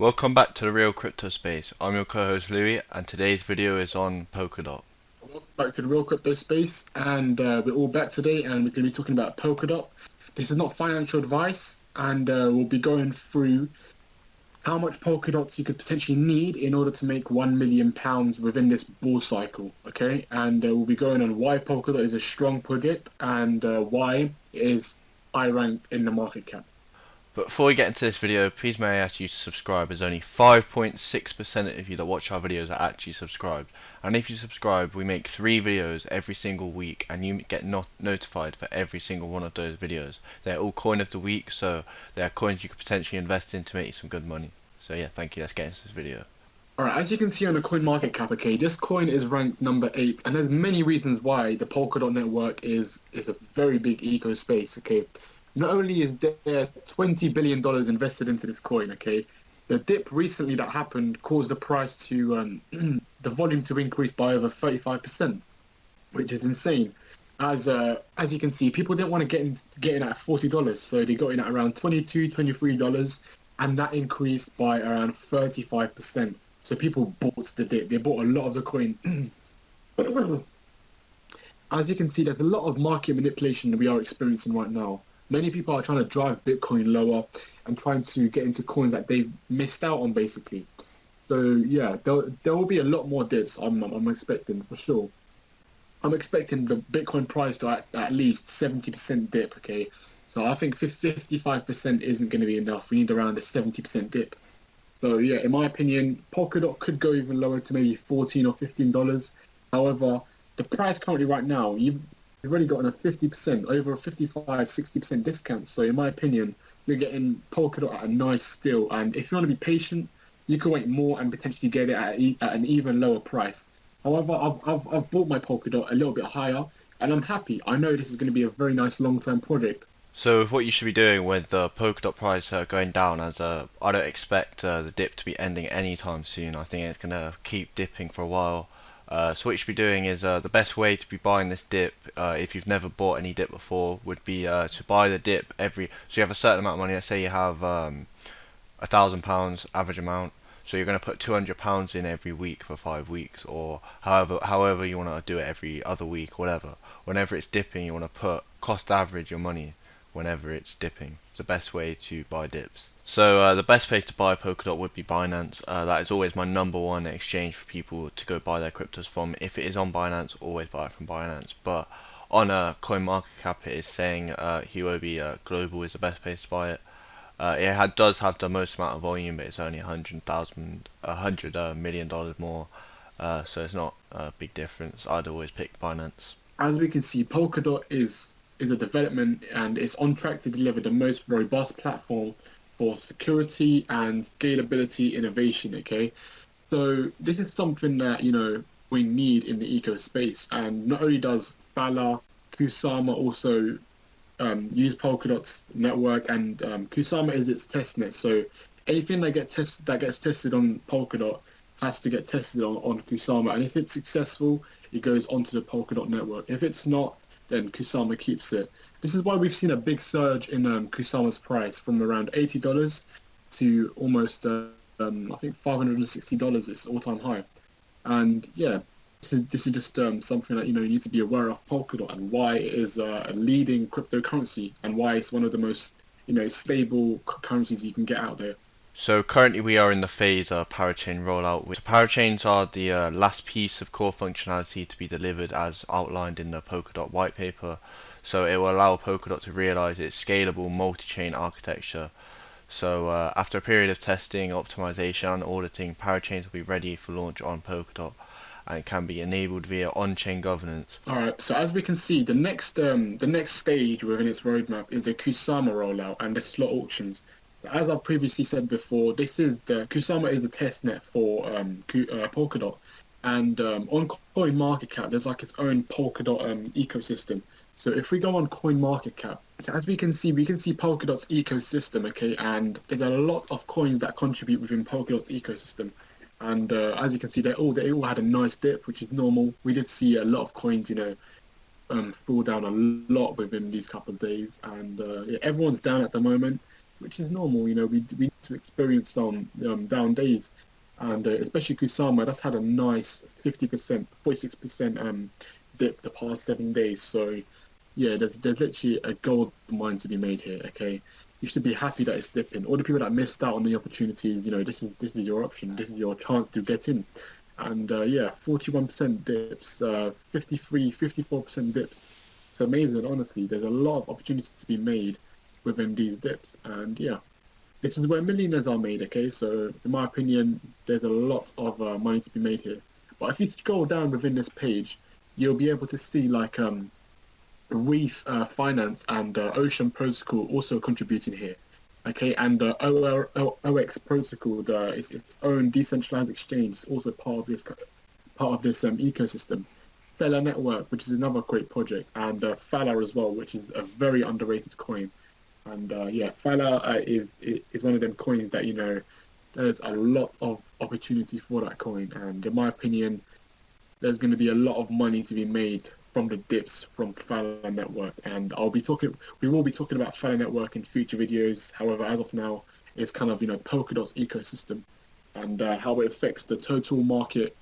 Welcome back to the real crypto space. I'm your co-host Louis, and today's video is on Polkadot. Welcome back to the real crypto space, and we're all back today, and we're going to be talking about Polkadot. This is not financial advice, and we'll be going through how much Polkadots you could potentially need in order to make £1 million within this bull cycle. Okay, and we'll be going on why Polkadot is a strong project and why it is high ranked in the market cap. But before we get into this video, please may I ask you to subscribe, as only 5.6% of you that watch our videos are actually subscribed. And if you subscribe, we make 3 videos every single week, and you get notified for every single one of those videos. They're all coin of the week, so they're coins you could potentially invest in to make you some good money. So yeah, thank you, let's get into this video. Alright, as you can see on the Coinmarketcap, okay, this coin is ranked number 8, and there's many reasons why the Polkadot network is a very big eco space, okay. Not only is there $20 billion invested into this coin, okay, the dip recently that happened caused the price to, the volume to increase by over 35%, which is insane. As you can see, people didn't want to get in at $40, so they got in at around $22, $23, and that increased by around 35%. So people bought the dip. They bought a lot of the coin. As you can see, there's a lot of market manipulation that we are experiencing right now. Many people are trying to drive Bitcoin lower and trying to get into coins that they've missed out on, basically. So yeah, there will be a lot more dips. I'm expecting for sure. I'm expecting the Bitcoin price to at least 70% dip. Okay, so I think 55% isn't going to be enough. We need around a 70% dip. So yeah, in my opinion, Polkadot could go even lower to maybe $14 or $15. However, the price currently right now, you've already gotten a 50%, over a 55-60% discount. So in my opinion, you're getting Polkadot at a nice deal. And if you want to be patient, you can wait more and potentially get it at an even lower price. However, I've bought my Polkadot a little bit higher, and I'm happy. I know this is going to be a very nice long-term project. So what you should be doing with the Polkadot price going down, as I don't expect the dip to be ending anytime soon. I think it's going to keep dipping for a while. So what you should be doing is the best way to be buying this dip, if you've never bought any dip before, would be to buy the dip so you have a certain amount of money. Let's say you have £1,000 average amount, so you're going to put £200 in every week for 5 weeks, or however you want to do it, every other week, whatever. Whenever it's dipping, you want to put cost average your money whenever it's dipping. It's the best way to buy dips. So the best place to buy Polkadot would be Binance. That is always my #1 exchange for people to go buy their cryptos from. If it is on Binance, always buy it from Binance. But on Coinmarketcap, it is saying Huobi Global is the best place to buy it. It does have the most amount of volume, but it's only $100 million more. So it's not a big difference. I'd always pick Binance. As we can see, Polkadot is a development and is on track to deliver the most robust platform for security and scalability innovation. Okay, so this is something that we need in the eco space, and not only does Fala, Kusama also use Polkadot's network, and Kusama is its testnet. So anything that gets tested on Polkadot has to get tested on Kusama, and if it's successful, it goes onto the Polkadot network. If it's not, then Kusama keeps it. This is why we've seen a big surge in Kusama's price from around $80 to almost I think $560. It's all-time high. And yeah, this is just something that you need to be aware of Polkadot and why it is a leading cryptocurrency and why it's one of the most stable currencies you can get out there. So currently we are in the phase of Parachain rollout. Parachains are the last piece of core functionality to be delivered as outlined in the Polkadot white paper. So it will allow Polkadot to realize its scalable multi-chain architecture. So after a period of testing, optimization and auditing, Parachains will be ready for launch on Polkadot and can be enabled via on-chain governance. Alright, so as we can see, the next stage within its roadmap is the Kusama rollout and the slot auctions. As I've previously said before, Kusama is the testnet for Polkadot, and on Coinmarketcap there's like its own Polkadot ecosystem. So if we go on Coinmarketcap, so as we can see Polkadot's ecosystem, okay, and there's a lot of coins that contribute within Polkadot's ecosystem. And as you can see, they all had a nice dip, which is normal. We did see a lot of coins, fall down a lot within these couple of days, and yeah, everyone's down at the moment. which is normal. You know, we need to experience some down days, and especially Kusama, that's had a nice 50%, 46% dip the past 7 days. So yeah, there's literally a gold mine to be made here. Okay, you should be happy that it's dipping. All the people that missed out on the opportunity, you know, this is your option. This is your chance to get in. And yeah, 41% dips, 53, 54% dips. It's amazing, honestly. There's a lot of opportunity to be made within these dips. And yeah, this is where millionaires are made, okay? So in my opinion, there's a lot of money to be made here. But if you scroll down within this page, you'll be able to see like Reef Finance and Ocean Protocol also contributing here. Okay, and OX Protocol, its own decentralized exchange, is also part of this ecosystem. Stellar Network, which is another great project, and Fala as well, which is a very underrated coin. And yeah, Fala is one of them coins that, you know, there's a lot of opportunity for that coin, and in my opinion, there's going to be a lot of money to be made from the dips from Fala Network, and we will be talking about Fala Network in future videos. However, as of now, it's kind of, you know, Polkadot's ecosystem and how it affects the total market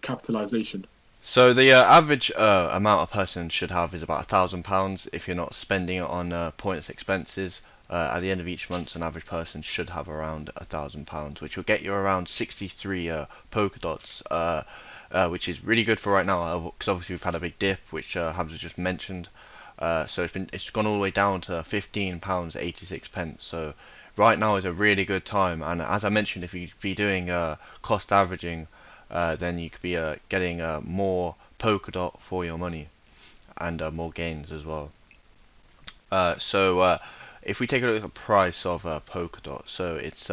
capitalization. So the average amount a person should have is about £1,000 if you're not spending it on pointless expenses. At the end of each month, an average person should have around £1,000, which will get you around 63 Polkadots, which is really good for right now, because obviously we've had a big dip, which Hamza just mentioned. So it's gone all the way down to £15.86. So right now is a really good time, and as I mentioned, if you be doing cost averaging, then you could be getting more Polkadot for your money and more gains as well. So if we take a look at the price of Polkadot, so it's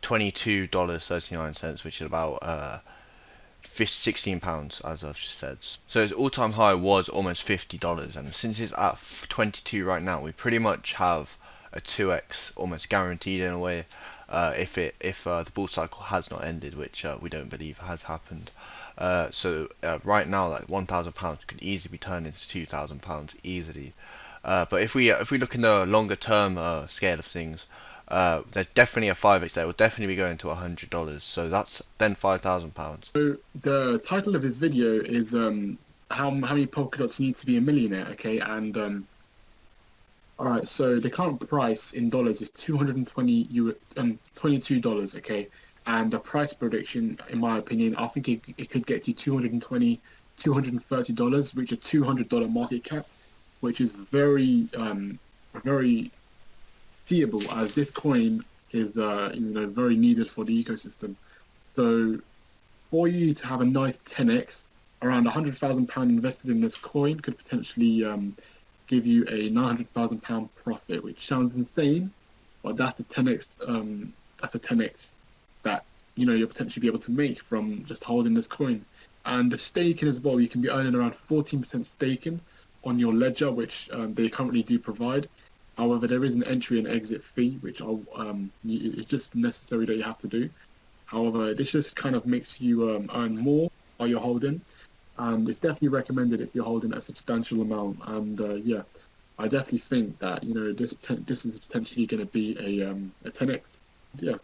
$22.39, which is about £16, as I've just said. So its all-time high was almost $50, and since it's at 22 right now, we pretty much have a 2x almost guaranteed in a way. If the bull cycle has not ended, which we don't believe has happened. So right now, like £1,000 could easily be turned into £2,000 easily. But if we look in the longer term scale of things, there's definitely a 5x there. Will definitely be going to $100. So that's then £5,000. So the title of this video is how many Polkadots need to be a millionaire, okay? And all right, so the current price in dollars is 220 euro, $22, okay? And the price prediction, in my opinion, I think it could get to $230, which a $200 market cap, which is very seeable, as this coin is you know, very needed for the ecosystem. So for you to have a nice 10x, around £100,000 invested in this coin could potentially give you a £900,000 profit, which sounds insane, but that's a 10x. That's a 10x that, you know, you'll potentially be able to make from just holding this coin. And the staking as well, you can be earning around 14% staking on your ledger, which they currently do provide. However, there is an entry and exit fee, which it's just necessary that you have to do. However, this just kind of makes you earn more while you're holding. And it's definitely recommended if you're holding a substantial amount. And yeah, I definitely think that, you know, this is potentially going to be a 10x. Yeah.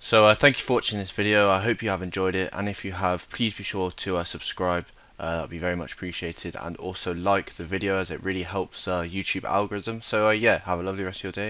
So thank you for watching this video. I hope you have enjoyed it, and if you have, please be sure to subscribe. That would be very much appreciated, and also like the video, as it really helps YouTube algorithm. So yeah, have a lovely rest of your day.